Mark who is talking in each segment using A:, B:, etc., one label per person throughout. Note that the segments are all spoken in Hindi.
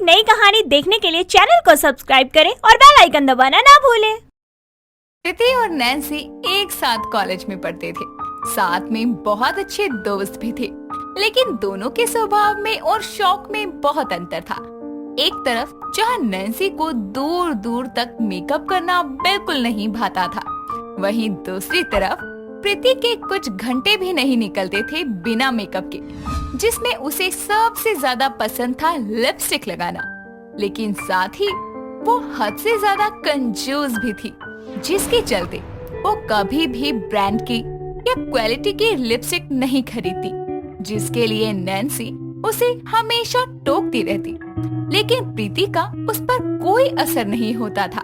A: नई कहानी देखने के लिए चैनल को सब्सक्राइब करें और बेल आइकन दबाना ना भूलें।
B: प्रीति और नैन्सी एक साथ कॉलेज में पढ़ते थे। साथ में बहुत अच्छे दोस्त भी थे, लेकिन दोनों के स्वभाव में और शौक में बहुत अंतर था। एक तरफ जहाँ नैन्सी को दूर दूर तक मेकअप करना बिल्कुल नहीं भाता था, वहीं दूसरी तरफ प्रीति के कुछ घंटे भी नहीं निकलते थे बिना मेकअप के, जिसमें उसे सबसे ज्यादा पसंद था लिपस्टिक लगाना। लेकिन साथ ही वो हद से ज्यादा कंजूस भी थी, जिसके चलते वो कभी भी ब्रांड की या क्वालिटी की लिपस्टिक नहीं खरीदती, जिसके लिए नैन्सी उसे हमेशा टोकती रहती। लेकिन प्रीति का उस पर कोई असर नहीं होता था।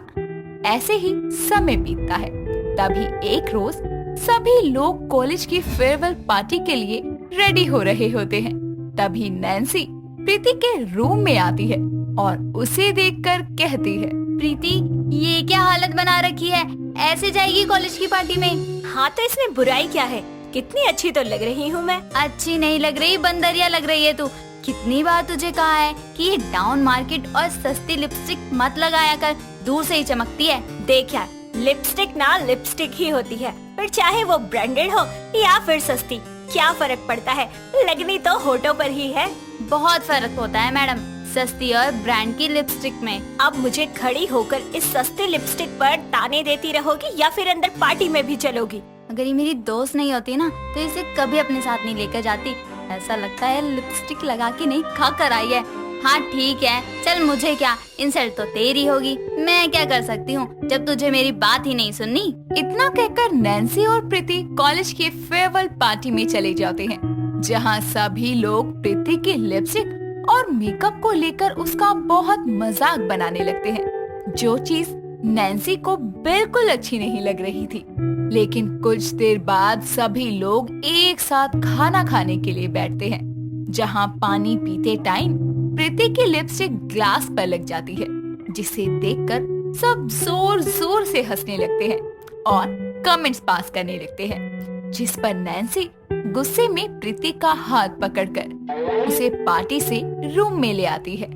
B: ऐसे ही समय बीतता है। तभी एक रोज सभी लोग कॉलेज की फेयरवेल पार्टी के लिए रेडी हो रहे होते हैं। तभी नैन्सी प्रीति के रूम में आती है और उसे देखकर कहती है,
C: प्रीति, ये क्या हालत बना रखी है? ऐसे जाएगी कॉलेज की पार्टी में?
A: हाँ तो इसमें बुराई क्या है? कितनी अच्छी तो लग रही हूँ मैं।
C: अच्छी नहीं लग रही, बंदरिया लग रही है तू। कितनी बार तुझे कहा है कि ये डाउन मार्केट और सस्ती लिपस्टिक मत लगाया कर, दूर से ही चमकती है।
A: देख यार, लिपस्टिक ना लिपस्टिक ही होती है, पर चाहे वो ब्रांडेड हो या फिर सस्ती, क्या फर्क पड़ता है? लगनी तो होठों पर ही है।
C: बहुत फर्क होता है मैडम, सस्ती और ब्रांड की लिपस्टिक में।
A: अब मुझे खड़ी होकर इस सस्ते लिपस्टिक पर ताने देती रहोगी या फिर अंदर पार्टी में भी चलोगी?
C: अगर ये मेरी दोस्त नहीं होती ना तो इसे कभी अपने साथ नहीं लेकर जाती। ऐसा लगता है लिपस्टिक लगा के नहीं खा कर आई है। हाँ ठीक है, चल मुझे क्या, इंसल्ट तो तेरी होगी, मैं क्या कर सकती हूँ जब तुझे मेरी बात ही नहीं सुननी।
B: इतना कहकर नैन्सी और प्रीति कॉलेज की फेयरवेल पार्टी में चले जाते हैं, जहाँ सभी लोग प्रीति की लिपस्टिक और मेकअप को लेकर उसका बहुत मजाक बनाने लगते हैं, जो चीज नैन्सी को बिल्कुल अच्छी नहीं लग रही थी। लेकिन कुछ देर बाद सभी लोग एक साथ खाना खाने के लिए बैठते हैं, जहाँ पानी पीते टाइम प्रीति की लिपस्टिक ग्लास पर लग जाती है, जिसे देखकर सब जोर जोर से हंसने लगते हैं और कमेंट्स पास करने लगते हैं, जिस पर नैन्सी गुस्से में प्रीति का हाथ पकड़कर उसे पार्टी से रूम में ले आती है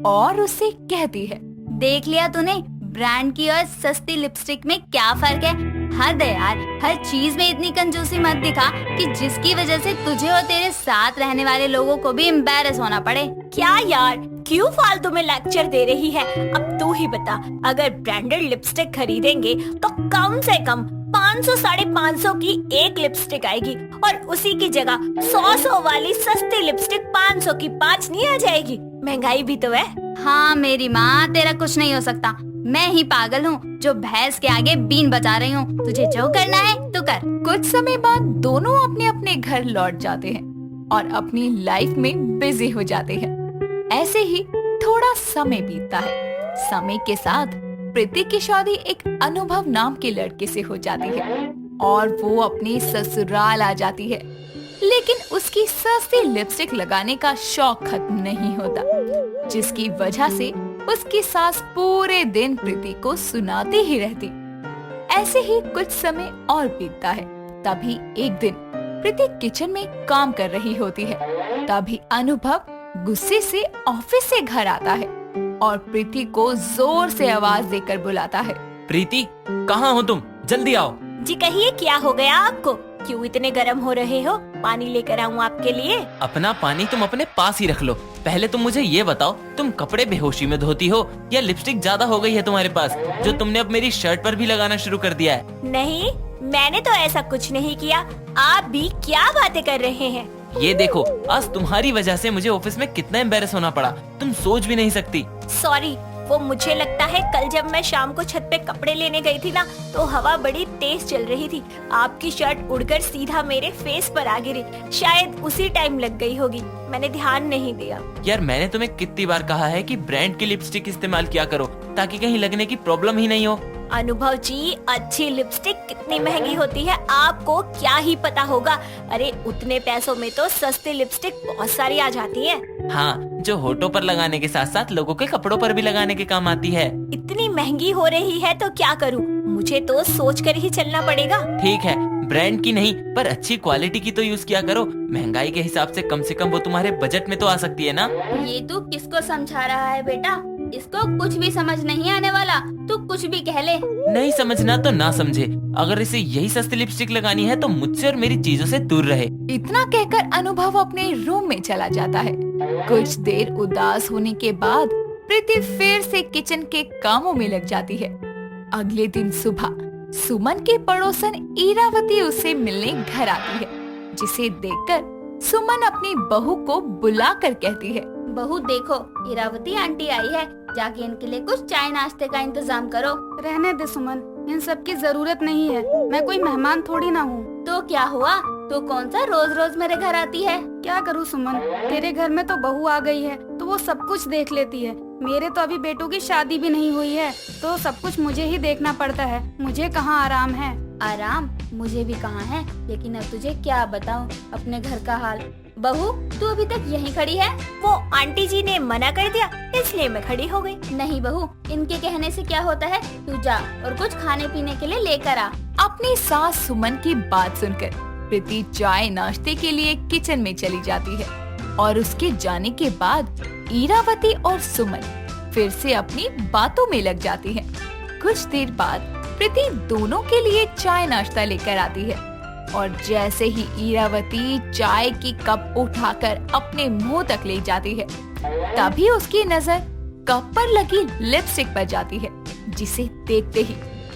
B: और उससे कहती है,
C: देख लिया तूने, ब्रांड की और सस्ती लिपस्टिक में क्या फर्क है? हद है यार, हर चीज में इतनी कंजूसी मत दिखा कि जिसकी वजह से तुझे और तेरे साथ रहने वाले लोगों को भी एम्बैरेस होना पड़े।
A: क्या यार, क्यों फालतू में लेक्चर दे रही है? अब तू ही बता, अगर ब्रांडेड लिपस्टिक खरीदेंगे तो कम से कम 500 550 की एक लिपस्टिक आएगी और उसी की जगह 100 वाली सस्ती लिपस्टिक 500 की 5 नहीं आ जाएगी? महंगाई भी तो है।
C: हाँ मेरी माँ, तेरा कुछ नहीं हो सकता। मैं ही पागल हूँ जो भैंस के आगे बीन बजा रही हूँ। तुझे जो करना है तू कर।
B: कुछ समय बाद दोनों अपने अपने घर लौट जाते हैं और अपनी लाइफ में बिजी हो जाते हैं। ऐसे ही थोड़ा समय बीतता है। समय के साथ प्रीति की शादी एक अनुभव नाम के लड़के से हो जाती है और वो अपने ससुराल आ जाती है। लेकिन उसकी सस्ती लिपस्टिक लगाने का शौक खत्म नहीं होता, जिसकी वजह से उसकी सास पूरे दिन प्रीति को सुनाती ही रहती। ऐसे ही कुछ समय और बीतता है। तभी एक दिन प्रीति किचन में काम कर रही होती है। तभी अनुभव गुस्से से ऑफिस से घर आता है और प्रीति को जोर से आवाज देकर बुलाता है,
D: प्रीति, कहाँ हो तुम? जल्दी आओ।
A: जी कहिए, क्या हो गया आपको? क्यों इतने गर्म हो रहे हो? पानी लेकर आऊं आपके लिए?
D: अपना पानी तुम अपने पास ही रख लो। पहले तुम मुझे ये बताओ, तुम कपड़े बेहोशी में धोती हो या लिपस्टिक ज्यादा हो गई है तुम्हारे पास, जो तुमने अब मेरी शर्ट पर भी लगाना शुरू कर दिया है?
A: नहीं, मैंने तो ऐसा कुछ नहीं किया। आप भी क्या बातें कर रहे हैं?
D: ये देखो, आज तुम्हारी वजह से मुझे ऑफिस में कितना एम्बैरेस होना पड़ा, तुम सोच भी नहीं सकती।
A: सॉरी, वो मुझे लगता है कल जब मैं शाम को छत पे कपड़े लेने गई थी ना, तो हवा बड़ी तेज चल रही थी। आपकी शर्ट उड़कर सीधा मेरे फेस पर आ गिरी। शायद उसी टाइम लग गई होगी, मैंने ध्यान नहीं दिया।
D: यार, मैंने तुम्हें कितनी बार कहा है कि ब्रांड की लिपस्टिक इस्तेमाल किया करो, ताकि कहीं लगने की प्रॉब्लम ही नहीं हो।
A: अनुभव जी, अच्छी लिपस्टिक कितनी महंगी होती है आपको क्या ही पता होगा। अरे उतने पैसों में तो सस्ती लिपस्टिक बहुत सारी आ जाती है।
D: हाँ, जो होठों पर लगाने के साथ साथ लोगों के कपड़ों पर भी लगाने के काम आती है।
A: इतनी महंगी हो रही है तो क्या करूँ? मुझे तो सोच कर ही चलना पड़ेगा।
D: ठीक है, ब्रांड की नहीं पर अच्छी क्वालिटी की तो यूज किया करो। महंगाई के हिसाब से कम वो तुम्हारे बजट में तो आ सकती है ना।
C: ये तू किसको समझा रहा है बेटा? इसको कुछ भी समझ नहीं आने वाला, तू कुछ भी कह ले।
D: नहीं समझना तो ना समझे, अगर इसे यही सस्ती लिपस्टिक लगानी है तो मुझसे और मेरी चीजों से दूर रहे।
B: इतना कहकर अनुभव अपने रूम में चला जाता है। कुछ देर उदास होने के बाद प्रीति फिर से किचन के कामों में लग जाती है। अगले दिन सुबह सुमन की पड़ोसन इरावती उससे मिलने घर आती है, जिसे देखकर सुमन अपनी बहू को बुलाकर कहती है,
C: बहू देखो, इरावती आंटी आई है, जाके इनके लिए कुछ चाय नाश्ते का इंतजाम करो।
E: रहने दे सुमन, इन सब की जरूरत नहीं है, मैं कोई मेहमान थोड़ी ना हूँ।
C: तो क्या हुआ, तू कौन सा रोज रोज मेरे घर आती है?
E: क्या करूँ सुमन, तेरे घर में तो बहू आ गई है तो वो सब कुछ देख लेती है। मेरे तो अभी बेटों की शादी भी नहीं हुई है तो सब कुछ मुझे ही देखना पड़ता है। मुझे कहाँ आराम है।
C: आराम मुझे भी कहाँ है, लेकिन अब तुझे क्या बताऊँ अपने घर का हाल। बहू तू अभी तक यहीं खड़ी है?
A: वो आंटी जी ने मना कर दिया इसलिए मैं खड़ी हो गई।
C: नहीं बहू, इनके कहने से क्या होता है, तू जा और कुछ खाने पीने के लिए लेकर आ।
B: अपनी सास सुमन की बात सुनकर प्रीति चाय नाश्ते के लिए किचन में चली जाती है और उसके जाने के बाद इरावती और सुमन फिर से अपनी बातों में लग जाती है। कुछ देर बाद प्रीति दोनों के लिए चाय नाश्ता लेकर आती है और जैसे ही इरावती चाय की कप उठाकर अपने मुंह तक ले जाती है, तभी उसकी नजर कप पर लगी लिपस्टिक पर जाती है, जिसे देखते ही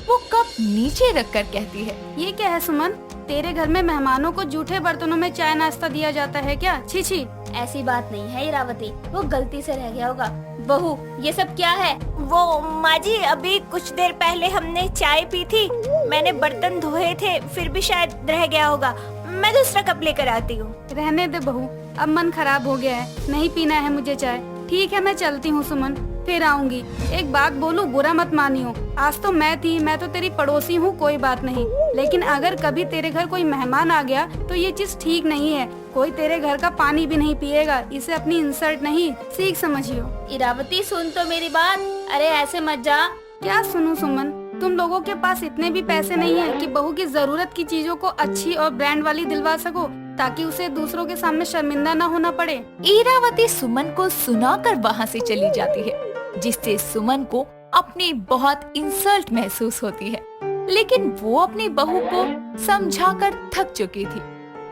B: वो कप नीचे रखकर कहती है,
E: ये क्या है सुमन, तेरे घर में मेहमानों को जूठे बर्तनों में चाय नाश्ता दिया जाता है क्या? छी छी।
C: ऐसी बात नहीं है इरावती, वो गलती से रह गया होगा। बहू ये सब क्या है?
A: वो माँ जी, अभी कुछ देर पहले हमने चाय पी थी, मैंने बर्तन धोए थे, फिर भी शायद रह गया होगा। मैं दूसरा कप लेकर आती हूँ।
E: रहने दे बहू, अब मन खराब हो गया है, नहीं पीना है मुझे चाय। ठीक है मैं चलती हूँ सुमन, फिर आऊंगी। एक बात बोलूं, बुरा मत मानियो, आज तो मैं तो तेरी पड़ोसी हूँ, कोई बात नहीं, लेकिन अगर कभी तेरे घर कोई मेहमान आ गया तो ये चीज ठीक नहीं है। कोई तेरे घर का पानी भी नहीं पिएगा, इसे अपनी इंसल्ट नहीं सीख समझियो।
C: इरावती सुन तो मेरी बात, अरे ऐसे मत जा।
E: क्या सुनूं सुमन, तुम लोगों के पास इतने भी पैसे नहीं है कि बहू की जरूरत की चीजों को अच्छी और ब्रांड वाली दिलवा सको, ताकि उसे दूसरों के सामने शर्मिंदा न होना पड़े।
B: इरावती सुमन को सुनाकर वहाँ से चली जाती है, जिससे सुमन को अपनी बहुत इंसल्ट महसूस होती है, लेकिन वो अपनी बहू को समझाकर थक चुकी थी,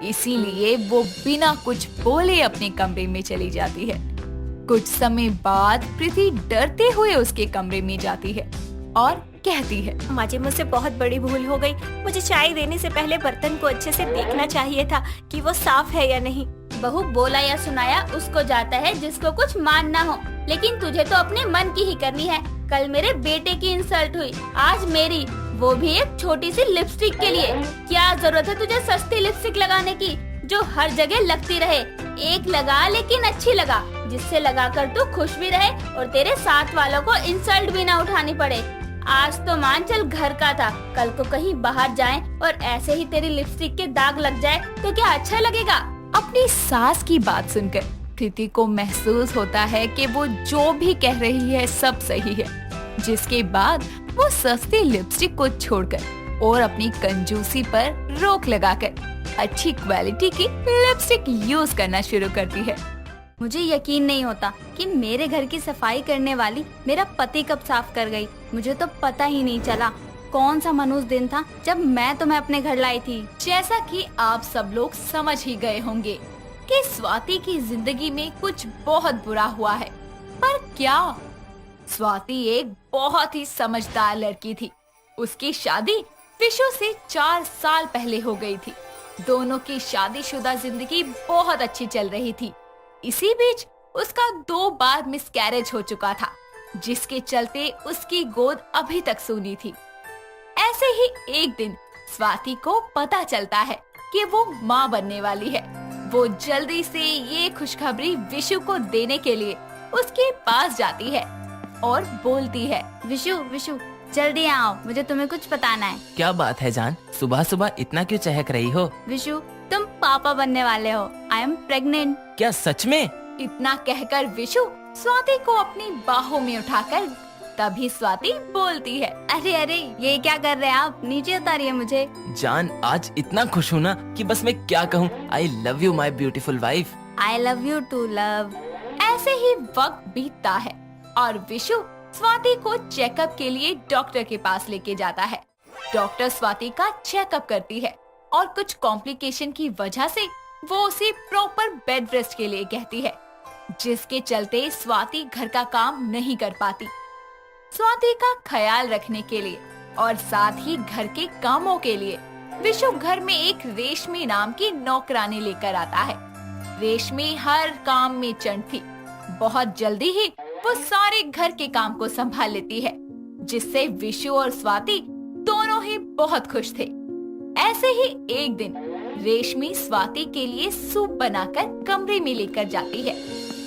B: इसीलिए वो बिना कुछ बोले अपने कमरे में चली जाती है। कुछ समय बाद प्रीति डरते हुए उसके कमरे में जाती है और कहती है,
A: माँ जी मुझसे बहुत बड़ी भूल हो गई, मुझे चाय देने से पहले बर्तन को अच्छे से देखना चाहिए था कि वो साफ है या नहीं।
C: बहू बोला या सुनाया उसको जाता है जिसको कुछ मानना हो, लेकिन तुझे तो अपने मन की ही करनी है। कल मेरे बेटे की इंसल्ट हुई, आज मेरी, वो भी एक छोटी सी लिपस्टिक के लिए। क्या जरूरत है तुझे सस्ती लिपस्टिक लगाने की जो हर जगह लगती रहे? एक लगा लेकिन अच्छी लगा, जिससे लगाकर तू खुश भी रहे और तेरे साथ वालों को इंसल्ट भी ना उठानी पड़े। आज तो मान चल घर का था, कल को कहीं बाहर जाएं और ऐसे ही तेरी लिपस्टिक के दाग लग जाए तो क्या अच्छा लगेगा?
B: अपनी सास की बात सुनकर प्रीति को महसूस होता है कि वो जो भी कह रही है सब सही है, जिसके बाद वो सस्ती लिपस्टिक को छोड़कर और अपनी कंजूसी पर रोक लगाकर अच्छी क्वालिटी की लिपस्टिक यूज करना शुरू करती है।
C: मुझे यकीन नहीं होता कि मेरे घर की सफाई करने वाली मेरा पति कब साफ कर गई। मुझे तो पता ही नहीं चला कौन सा मनुष्य दिन था जब मैं तुम्हें अपने घर लाई थी।
B: जैसा कि आप सब लोग समझ ही गए होंगे कि स्वाति की जिंदगी में कुछ बहुत बुरा हुआ है, पर क्या? स्वाति एक बहुत ही समझदार लड़की थी। उसकी शादी विशु से 4 साल पहले हो गई थी। दोनों की शादीशुदा जिंदगी बहुत अच्छी चल रही थी। इसी बीच उसका 2 बार मिसकैरेज हो चुका था, जिसके चलते उसकी गोद अभी तक सूनी थी। ऐसे ही एक दिन स्वाति को पता चलता है कि वो माँ बनने वाली है। वो जल्दी से ये खुशखबरी विशु को देने के लिए उसके पास जाती है और बोलती है,
C: विशु विशु जल्दी आओ, मुझे तुम्हें कुछ बताना है।
D: क्या बात है जान, सुबह सुबह इतना क्यों चहक रही हो?
C: विशु तुम पापा बनने वाले हो, आई एम प्रेग्नेंट।
D: क्या सच में?
B: इतना कहकर विशु स्वाति को अपनी बाहों में उठाकर तभी स्वाति बोलती है।
C: अरे अरे, ये क्या कर रहे हैं आप? नीचे उतारिए मुझे।
D: जान, आज इतना खुश हूँ ना कि बस मैं क्या कहूँ। I love you my beautiful wife.
C: I love you too love.
B: ऐसे ही वक्त बीतता है और विशु स्वाति को चेकअप के लिए डॉक्टर के पास लेके जाता है। डॉक्टर स्वाति का चेकअप करती है और कुछ कॉम्प्लिकेशन की वजह से वो उसे प्रॉपर बेड रेस्ट के लिए कहती है, जिसके चलते स्वाति घर का काम नहीं कर पाती। स्वाति का ख्याल रखने के लिए और साथ ही घर के कामों के लिए विशु घर में एक रेशमी नाम की नौकरानी लेकर आता है। रेशमी हर काम में चंट थी। बहुत जल्दी ही वो सारे घर के काम को संभाल लेती है, जिससे विशु और स्वाति दोनों ही बहुत खुश थे। ऐसे ही एक दिन रेशमी स्वाति के लिए सूप बनाकर कमरे में लेकर जाती है।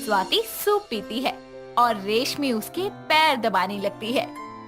B: स्वाति सूप पीती है और रेशमी उसके पैर दबाने लगती है।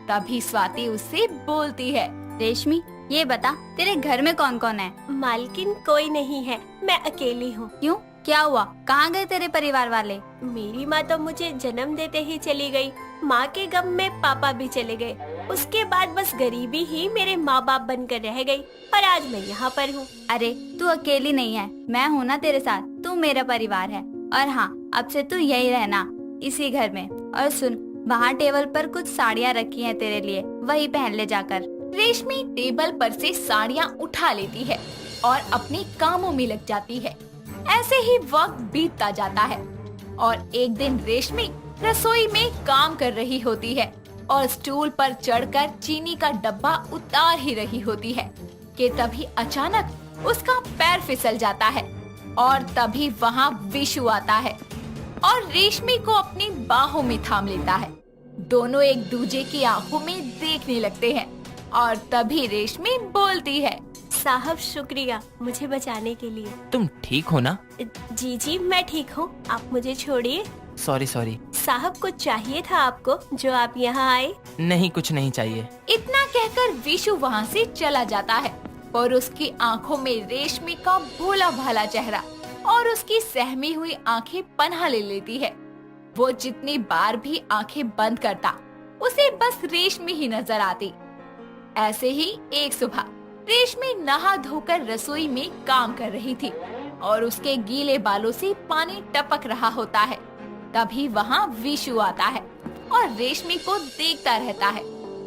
B: तभी स्वाति उससे बोलती है।
C: रेशमी, ये बता, तेरे घर में कौन कौन है?
A: मालकिन कोई नहीं है, मैं अकेली हूँ।
C: क्यों, क्या हुआ? कहाँ गए तेरे परिवार वाले?
A: मेरी माँ तो मुझे जन्म देते ही चली गई। माँ के गम में पापा भी चले गए। उसके बाद बस गरीबी ही मेरे माँ बाप बनकर रह गई और आज मैं यहाँ पर हूँ।
C: अरे तू अकेली नहीं है, मैं हूँ ना तेरे साथ। तू मेरा परिवार है और हाँ, अब से तू यही रहना, इसी घर में। और सुन, वहाँ टेबल पर कुछ साड़ियाँ रखी हैं तेरे लिए, वही पहन ले जाकर।
B: रेशमी टेबल पर से साड़ियाँ उठा लेती है और अपने कामों में लग जाती है। ऐसे ही वक्त बीतता जाता है और एक दिन रेशमी रसोई में काम कर रही होती है और स्टूल पर चढ़कर चीनी का डब्बा उतार ही रही होती है कि तभी अचानक उसका पैर फिसल जाता है और तभी वहाँ विशु आता है और रेशमी को अपनी बाहों में थाम लेता है। दोनों एक दूजे की आंखों में देखने लगते हैं और तभी रेशमी बोलती है।
A: साहब, शुक्रिया मुझे बचाने के लिए।
D: तुम ठीक हो ना?
A: जी मैं ठीक हूँ, आप मुझे छोड़िए।
D: सॉरी।
A: साहब, कुछ चाहिए था आपको जो आप यहाँ आए?
D: नहीं, कुछ नहीं चाहिए।
B: इतना कहकर विशु वहाँ से चला जाता है और उसकी आंखों में रेशमी का भोला भाला चेहरा और उसकी सहमी हुई आंखें पनाह ले लेती है। वो जितनी बार भी आंखें बंद करता, उसे बस रेशमी ही नजर आती। ऐसे ही एक सुबह रेशमी नहा धोकर रसोई में काम कर रही थी और उसके गीले बालों से पानी टपक रहा होता है। तभी वहाँ विशु आता है और रेशमी को देखता रहता है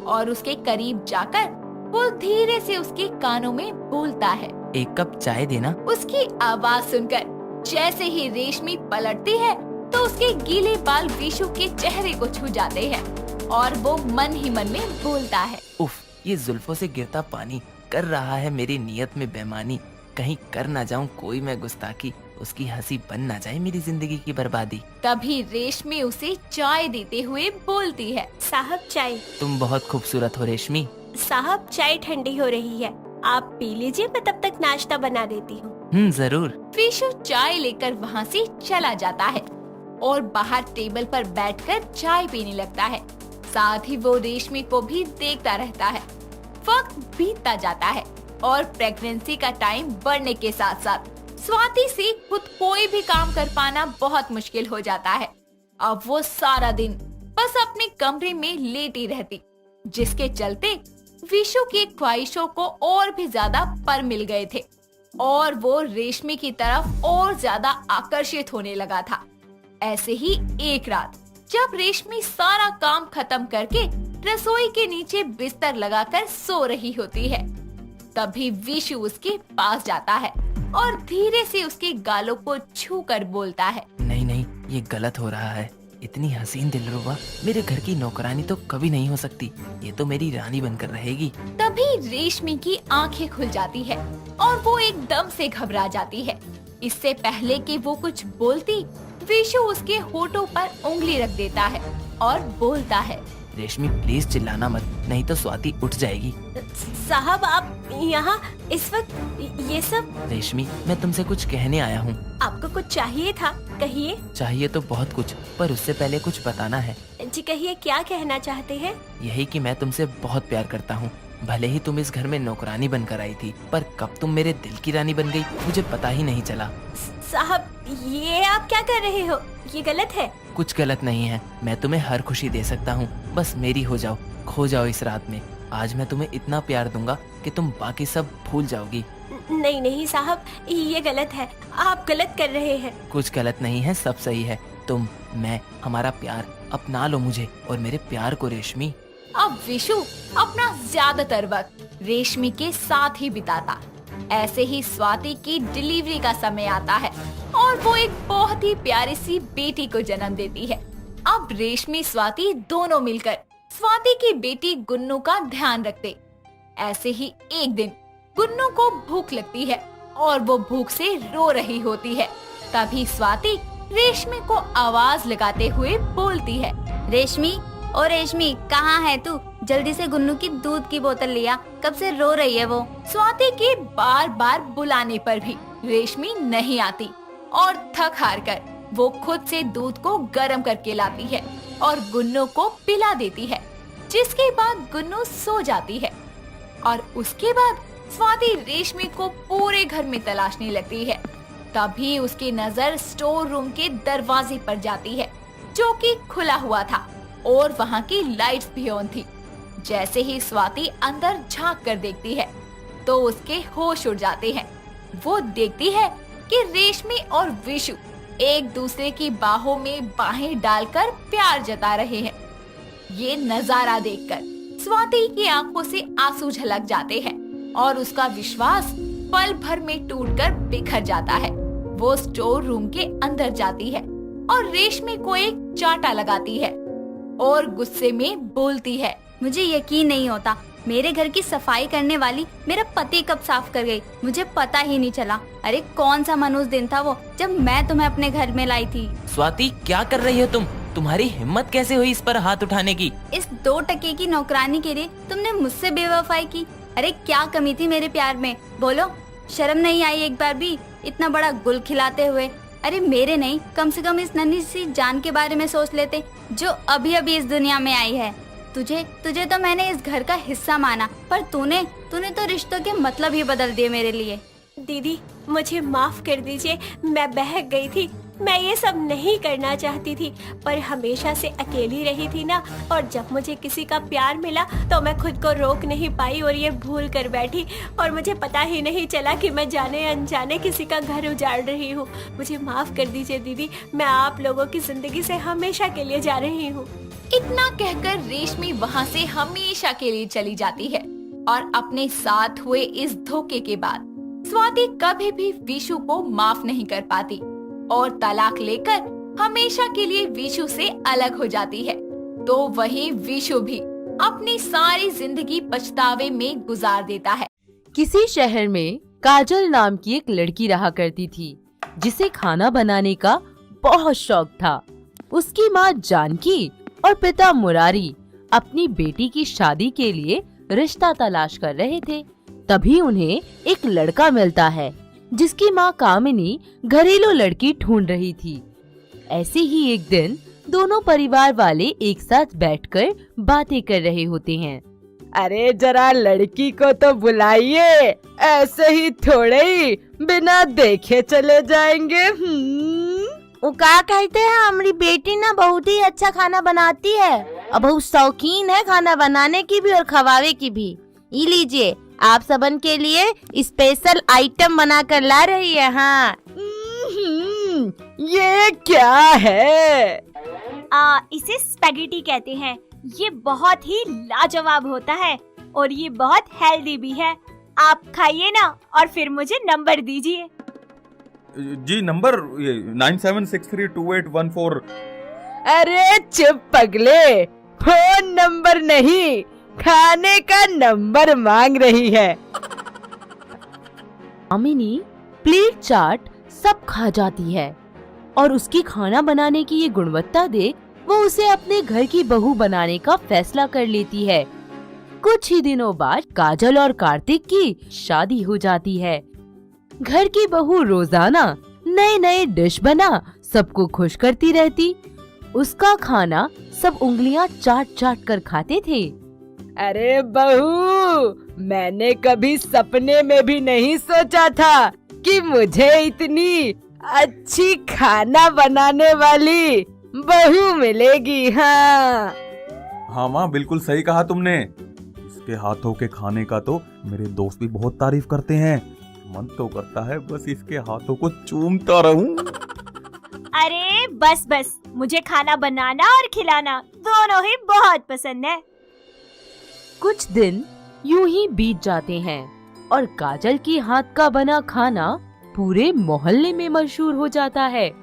B: और उसके करीब जाकर वो धीरे से उसके कानों में बोलता है।
D: एक कप चाय देना।
B: उसकी आवाज सुनकर जैसे ही रेशमी पलटती है तो उसके गीले बाल विशु के चेहरे को छू जाते हैं और वो मन ही मन में बोलता है।
D: उफ, ये जुल्फों से गिरता पानी कर रहा है मेरी नियत में बेईमानी। कहीं कर ना जाऊं कोई मैं गुस्ताखी, उसकी हंसी बन ना जाए मेरी जिंदगी की बर्बादी।
B: तभी रेशमी उसे चाय देते हुए बोलती है।
A: साहब, चाय।
D: तुम बहुत खूबसूरत हो रेशमी।
A: साहब, चाय ठंडी हो रही है, आप पी लीजिए, मैं तब तक नाश्ता बना देती हूँ।
D: जरूर।
B: विशु चाय लेकर वहाँ से चला जाता है और बाहर टेबल पर बैठकर चाय पीने लगता है। साथ ही वो रेशमी को भी देखता रहता है। वक्त बीतता जाता है और प्रेगनेंसी का टाइम बढ़ने के साथ साथ स्वाति से खुद कोई भी काम कर पाना बहुत मुश्किल हो जाता है। अब वो सारा दिन बस अपने कमरे में लेटी रहती, जिसके चलते विशु की ख्वाहिशों को और भी ज्यादा पर मिल गए थे और वो रेशमी की तरफ और ज्यादा आकर्षित होने लगा था। ऐसे ही एक रात जब रेशमी सारा काम खत्म करके रसोई के नीचे बिस्तर लगाकर सो रही होती है, तभी विशु उसके पास जाता है और धीरे से उसके गालों को छू कर बोलता है।
D: नहीं, ये गलत हो रहा है। इतनी हसीन दिलरुबा मेरे घर की नौकरानी तो कभी नहीं हो सकती। ये तो मेरी रानी बनकर रहेगी।
B: तभी रेशमी की आंखें खुल जाती है और वो एकदम से घबरा जाती है। इससे पहले कि वो कुछ बोलती, विशु उसके होठों पर उंगली रख देता है और बोलता है।
D: रेशमी, प्लीज चिल्लाना मत, नहीं तो स्वाति उठ जाएगी।
A: साहब, आप यहाँ इस वक्त ये सब?
D: रेशमी, मैं तुमसे कुछ कहने आया हूँ।
A: आपको कुछ चाहिए था, कहिए।
D: चाहिए तो बहुत कुछ, पर उससे पहले कुछ बताना है।
A: जी कहिए, क्या कहना चाहते हैं?
D: यही कि मैं तुमसे बहुत प्यार करता हूँ। भले ही तुम इस घर में नौकरानी बनकर आई थी, पर कब तुम मेरे दिल की रानी बन गई मुझे पता ही नहीं चला।
A: साहब, ये आप क्या कर रहे हो? ये गलत है।
D: कुछ गलत नहीं है, मैं तुम्हें हर खुशी दे सकता हूँ, बस मेरी हो जाओ, खो जाओ इस रात में। आज मैं तुम्हें इतना प्यार दूंगा कि तुम बाकी सब भूल जाओगी।
A: नहीं नहीं साहब, ये गलत है, आप गलत कर रहे हैं।
D: कुछ गलत नहीं है, सब सही है। तुम, मैं, हमारा प्यार, अपना लो मुझे और मेरे प्यार को रेशमी।
B: अब विशु अपना ज्यादातर वक्त रेशमी के साथ ही बिताता। ऐसे ही स्वाति की डिलीवरी का समय आता है और वो एक बहुत ही प्यारी सी बेटी को जन्म देती है। अब रेशमी स्वाति दोनों मिलकर स्वाति की बेटी गुन्नू का ध्यान रखते। ऐसे ही एक दिन गुन्नू को भूख लगती है और वो भूख से रो रही होती है। तभी स्वाति रेशमी को आवाज लगाते हुए बोलती है,
C: रेशमी, ओ रेशमी, कहाँ है तू? जल्दी से गुन्नू की दूध की बोतल लिया, कब से रो रही है वो।
B: स्वाति के बार बार बुलाने पर भी रेशमी नहीं आती और थक हार कर वो खुद से दूध को गर्म करके लाती है और गुन्नू को पिला देती है, जिसके बाद गुन्नू सो जाती है। और उसके बाद स्वाति रेशमी को पूरे घर में तलाशने लगती है। तभी उसकी नजर स्टोर रूम के दरवाजे पर जाती है, जो कि खुला हुआ था और वहाँ की लाइट्स भी ऑन थी। जैसे ही स्वाति अंदर झांक कर देखती है तो उसके होश उड़ जाते हैं। वो देखती है कि रेशमी और विशु एक दूसरे की बाहों में बाहें डालकर प्यार जता रहे हैं। ये नजारा देखकर स्वाति की आंखों से आंसू झलक जाते हैं और उसका विश्वास पल भर में टूटकर बिखर जाता है। वो स्टोर रूम के अंदर जाती है और रेशमी को एक चांटा लगाती है और गुस्से में बोलती है,
C: मुझे यकीन नहीं होता, मेरे घर की सफाई करने वाली मेरा पति कब साफ कर गई, मुझे पता ही नहीं चला। अरे कौन सा मनहूस दिन था वो जब मैं तुम्हें अपने घर में लाई थी।
D: स्वाति, क्या कर रही हो तुम? तुम्हारी हिम्मत कैसे हुई इस पर हाथ उठाने की?
C: इस 2 टके की नौकरानी के लिए तुमने मुझसे बेवफाई की। अरे क्या कमी थी मेरे प्यार में, बोलो? शर्म नहीं आई एक बार भी इतना बड़ा गुल खिलाते हुए? अरे मेरे नहीं, कम से कम इस नन्ही सी जान के बारे में सोच लेते जो अभी अभी इस दुनिया में आई है। तुझे तो मैंने इस घर का हिस्सा माना, पर तूने तो रिश्तों के मतलब ही बदल दिए मेरे लिए।
A: दीदी, मुझे माफ कर दीजिए, मैं बहक गई थी। मैं ये सब नहीं करना चाहती थी, पर हमेशा से अकेली रही थी ना, और जब मुझे किसी का प्यार मिला तो मैं खुद को रोक नहीं पाई और ये भूल कर बैठी, और मुझे पता ही नहीं चला कि मैं जाने अनजाने किसी का घर उजाड़ रही हूँ। मुझे माफ कर दीजिए दीदी, मैं आप लोगों की जिंदगी से हमेशा के लिए जा रही हूँ।
B: इतना कहकर रेशमी वहाँ से हमेशा के लिए चली जाती है और अपने साथ हुए इस धोखे के बाद स्वाति कभी भी विशु को माफ नहीं कर पाती और तलाक लेकर हमेशा के लिए विशु से अलग हो जाती है। तो वही विशु भी अपनी सारी जिंदगी पछतावे में गुजार देता है।
F: किसी शहर में काजल नाम की एक लड़की रहा करती थी, जिसे खाना बनाने का बहुत शौक था। उसकी माँ जानकी और पिता मुरारी अपनी बेटी की शादी के लिए रिश्ता तलाश कर रहे थे। तभी उन्हें एक लड़का मिलता है, जिसकी माँ कामिनी घरेलू लड़की ढूंढ रही थी। ऐसे ही एक दिन दोनों परिवार वाले एक साथ बैठकर बातें कर रहे होते हैं।
G: अरे जरा लड़की को तो बुलाइए, ऐसे ही थोड़े ही बिना देखे चले जाएंगे।
H: वो क्या कहते हैं, हमारी बेटी ना बहुत ही अच्छा खाना बनाती है और बहुत शौकीन है खाना बनाने की भी और खवावे की भी। ये लीजिए, आप सबन के लिए स्पेशल आइटम बना कर ला रही है। हाँ,
G: ये क्या है?
A: इसे स्पैगेटी कहते हैं। ये बहुत ही लाजवाब होता है और ये बहुत हेल्दी भी है। आप खाइए ना और फिर मुझे नंबर दीजिए।
I: जी, नंबर 97632814।
G: अरे चुप पगले, फोन नंबर नहीं, खाने का नंबर मांग रही है।
F: कामिनी प्लेट चाट सब खा जाती है और उसकी खाना बनाने की ये गुणवत्ता देख वो उसे अपने घर की बहू बनाने का फैसला कर लेती है। कुछ ही दिनों बाद काजल और कार्तिक की शादी हो जाती है। घर की बहू रोजाना नए नए डिश बना सबको खुश करती रहती। उसका खाना सब उंगलियां चाट चाट कर खाते थे।
G: अरे बहू, मैंने कभी सपने में भी नहीं सोचा था कि मुझे इतनी अच्छी खाना बनाने वाली बहू मिलेगी। हाँ
I: हाँ माँ, बिल्कुल सही कहा तुमने। इसके हाथों के खाने का तो मेरे दोस्त भी बहुत तारीफ करते हैं। मन तो करता है बस इसके हाथों को चूमता रहूं।
A: अरे बस बस, मुझे खाना बनाना और खिलाना दोनों ही बहुत पसंद है।
F: कुछ दिन यूं ही बीत जाते हैं और काजल के हाथ का बना खाना पूरे मोहल्ले में मशहूर हो जाता है।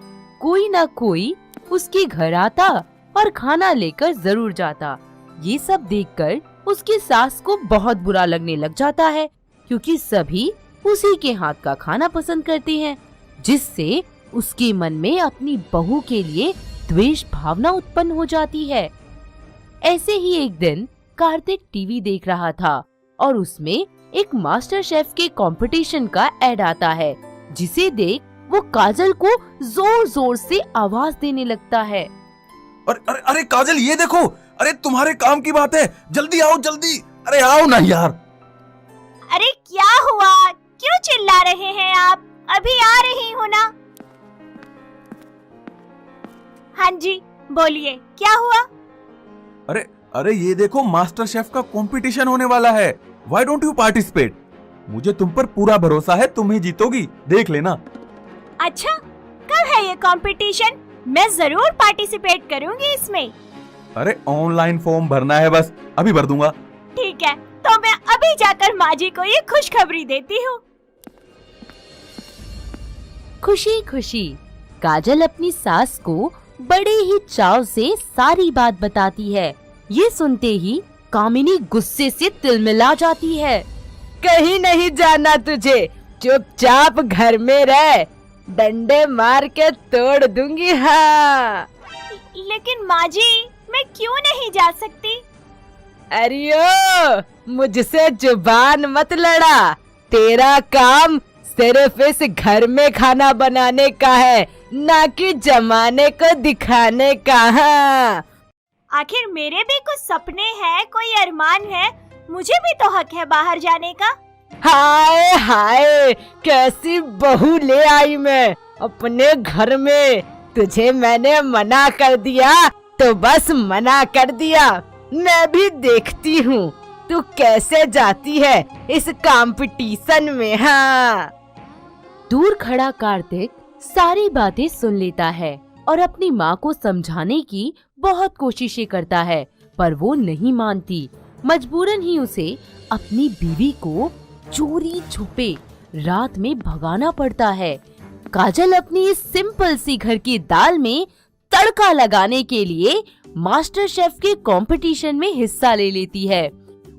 F: कोई ना कोई उसके घर आता और खाना लेकर जरूर जाता। ये सब देखकर उसकी सास को बहुत बुरा लगने लग जाता है, क्योंकि सभी उसी के हाथ का खाना पसंद करते हैं, जिससे उसके मन में अपनी बहू के लिए द्वेष भावना उत्पन्न हो जाती है। ऐसे ही एक दिन कार्तिक टीवी देख रहा था और उसमें एक मास्टर शेफ के कंपटीशन का ऐड आता है, जिसे देख वो काजल को जोर जोर से आवाज देने लगता है।
I: अरे अरे अरे काजल, ये देखो, अरे तुम्हारे काम की बात है, जल्दी आओ जल्दी, अरे आओ ना यार।
A: अरे क्या हुआ, क्यों चिल्ला रहे हैं आप? अभी आ रही हूँ ना। हाँ जी बोलिए, क्या हुआ?
I: अरे अरे ये देखो, मास्टर शेफ का कंपटीशन होने वाला है। Why don't you participate? मुझे तुम पर पूरा भरोसा है, तुम ही जीतोगी, देख लेना।
A: अच्छा, कब है ये कंपटीशन? मैं जरूर पार्टिसिपेट करूंगी इसमें।
I: अरे ऑनलाइन फॉर्म भरना है, बस अभी भर दूंगा।
A: ठीक है, तो मैं अभी जाकर माँ जी को ये खुशखबरी देती हूँ।
F: खुशी खुशी काजल अपनी सास को बड़े ही चाव से सारी बात बताती है। ये सुनते ही कामिनी गुस्से से तिलमिला जाती है।
G: कहीं नहीं जाना तुझे, चुपचाप घर में रह, डंडे मार के तोड़ दूंगी। हाँ
A: लेकिन माँ जी, मैं क्यों नहीं जा सकती?
G: अरियो, मुझसे जुबान मत लड़ा। तेरा काम सिर्फ इस घर में खाना बनाने का है, ना कि जमाने को दिखाने का। हाँ
A: आखिर मेरे भी कुछ सपने हैं, कोई अरमान है, मुझे भी तो हक है बाहर जाने का।
G: हाय हाय, कैसी बहू ले आई मैं अपने घर में। तुझे मैंने मना कर दिया तो बस मना कर दिया। मैं भी देखती हूँ तू कैसे जाती है इस कंपटीशन में। हाँ
F: दूर खड़ा कार्तिक सारी बातें सुन लेता है और अपनी माँ को समझाने की बहुत कोशिशें करता है, पर वो नहीं मानती। मजबूरन ही उसे अपनी बीवी को चोरी छुपे रात में भगाना पड़ता है। काजल अपनी इस सिंपल सी घर की दाल में तड़का लगाने के लिए मास्टर शेफ के कंपटीशन में हिस्सा ले लेती है।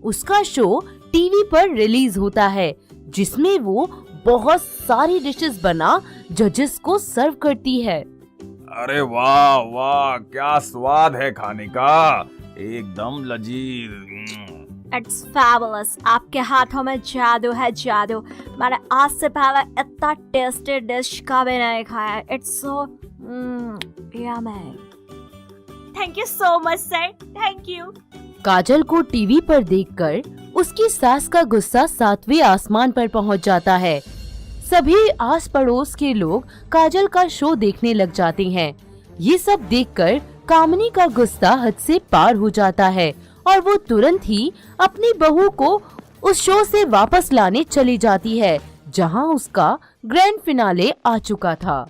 F: उसका शो टीवी पर रिलीज होता है, जिसमें वो बहुत सारी डिशेस बना जजेस को सर्व करती है।
I: अरे वाह वाह, क्या स्वाद है खाने का, एकदम लजीज।
A: It's fabulous. आपके हाथों में जादू है, जादू। मैंने आज से पहले इतना टेस्टी डिश कभी नहीं खाया। It's so yummy. Thank you so much sir, thank you.
F: Kajal को टीवी पर देखकर उसकी सास का गुस्सा 7वें आसमान पर पहुंच जाता है। सभी आस पड़ोस के लोग काजल का शो देखने लग जाते हैं। ये सब देखकर कामिनी का गुस्सा हद से पार हो जाता है और वो तुरंत ही अपनी बहू को उस शो से वापस लाने चली जाती है, जहां उसका ग्रैंड फिनाले आ चुका था।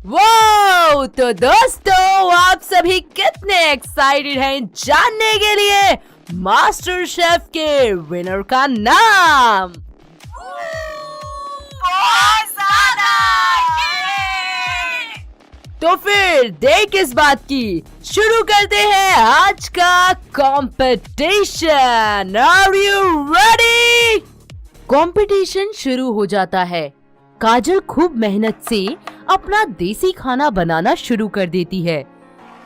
G: वाओ, तो दोस्तों आप सभी कितने एक्साइटेड हैं जानने के लिए मास्टर शेफ के विनर का नाम? तो फिर देर किस बात की, शुरू करते हैं आज का competition. Are you ready?
F: Competition शुरू हो जाता है। काजल खूब मेहनत से अपना देसी खाना बनाना शुरू कर देती है।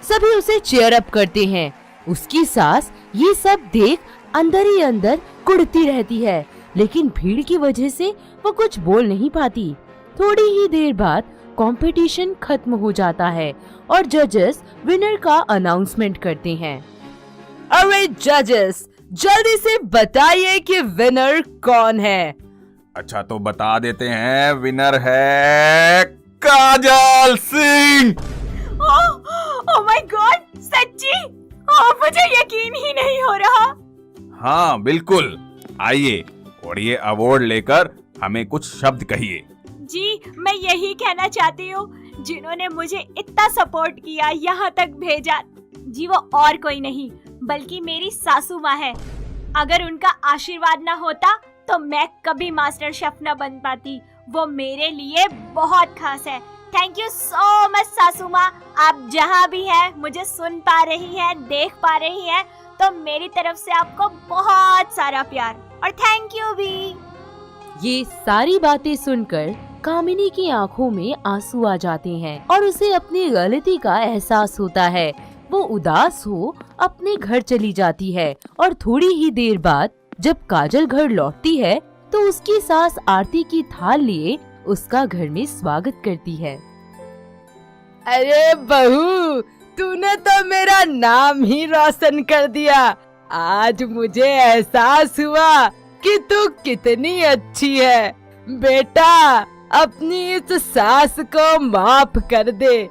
F: सभी उसे चीयर अप करते हैं। उसकी सास ये सब देख अंदर ही अंदर कुढ़ती रहती है, लेकिन भीड़ की वजह से वो कुछ बोल नहीं पाती। थोड़ी ही देर बाद कंपटीशन खत्म हो जाता है और जजेस विनर का अनाउंसमेंट करते हैं।
G: अरे जजेस, जल्दी से बताइए कि विनर कौन है?
I: अच्छा तो बता देते हैं, विनर है काजल सिंह।
A: ओह माय गॉड, सच्ची? ओह, मुझे यकीन ही नहीं हो रहा।
I: हाँ बिल्कुल, आइए और ये अवार्ड लेकर हमें कुछ शब्द कहिए।
A: जी, मैं यही कहना चाहती हूँ, जिन्होंने मुझे इतना सपोर्ट किया, यहाँ तक भेजा, जी वो और कोई नहीं बल्कि मेरी सासू माँ है। अगर उनका आशीर्वाद ना होता तो मैं कभी मास्टर शेफ ना बन पाती। वो मेरे लिए बहुत खास है। थैंक यू सो मच सासू माँ। आप जहाँ भी हैं, मुझे सुन पा रही हैं, देख पा रही हैं, तो मेरी तरफ से आपको बहुत सारा प्यार और थैंक यू भी।
F: ये सारी बातें सुनकर कामिनी की आंखों में आंसू आ जाते हैं और उसे अपनी गलती का एहसास होता है। वो उदास हो अपने घर चली जाती है और थोड़ी ही देर बाद जब काजल घर लौटती है तो उसकी सास आरती की थाल लिए उसका घर में स्वागत करती है।
G: अरे बहू, तूने तो मेरा नाम ही रोशन कर दिया। आज मुझे एहसास हुआ कि तू कितनी अच्छी है। बेटा, अपनी इस सास को माफ कर दे।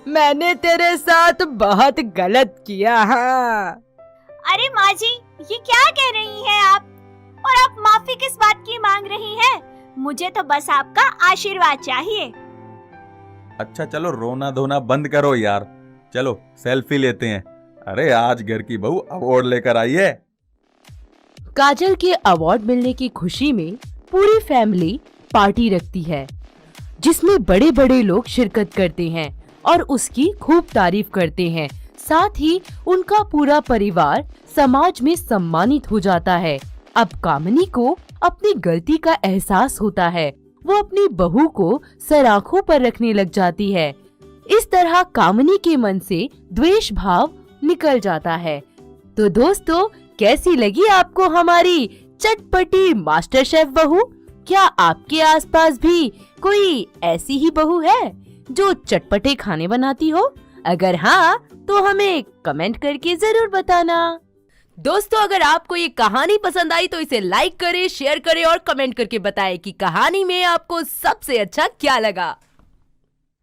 G: मैंने तेरे साथ बहुत गलत किया। हाँ।
A: अरे माँ जी, ये क्या कह रही हैं आप? और आप माफी किस बात की मांग रही हैं? मुझे तो बस आपका आशीर्वाद चाहिए।
I: अच्छा चलो रोना धोना बंद करो यार, चलो सेल्फी लेते हैं। अरे आज घर की बहू अवार्ड लेकर आई है।
F: काजल के अवार्ड मिलने की खुशी में पूरी फैमिली पार्टी रखती है जिसमें बड़े बड़े लोग शिरकत करते हैं और उसकी खूब तारीफ करते हैं। साथ ही उनका पूरा परिवार समाज में सम्मानित हो जाता है। अब कामिनी को अपनी गलती का एहसास होता है। वो अपनी बहू को सराखों पर रखने लग जाती है। इस तरह कामिनी के मन से द्वेष भाव निकल जाता है। तो दोस्तों, कैसी लगी आपको हमारी चटपटी मास्टर शेफ बहू? क्या आपके आसपास भी कोई ऐसी ही बहू है जो चटपटे खाने बनाती हो? अगर हाँ, तो हमें कमेंट करके जरूर बताना। दोस्तों, अगर आपको ये कहानी पसंद आई तो इसे लाइक करें, शेयर करें और कमेंट करके बताएं कि कहानी में आपको सबसे अच्छा क्या लगा।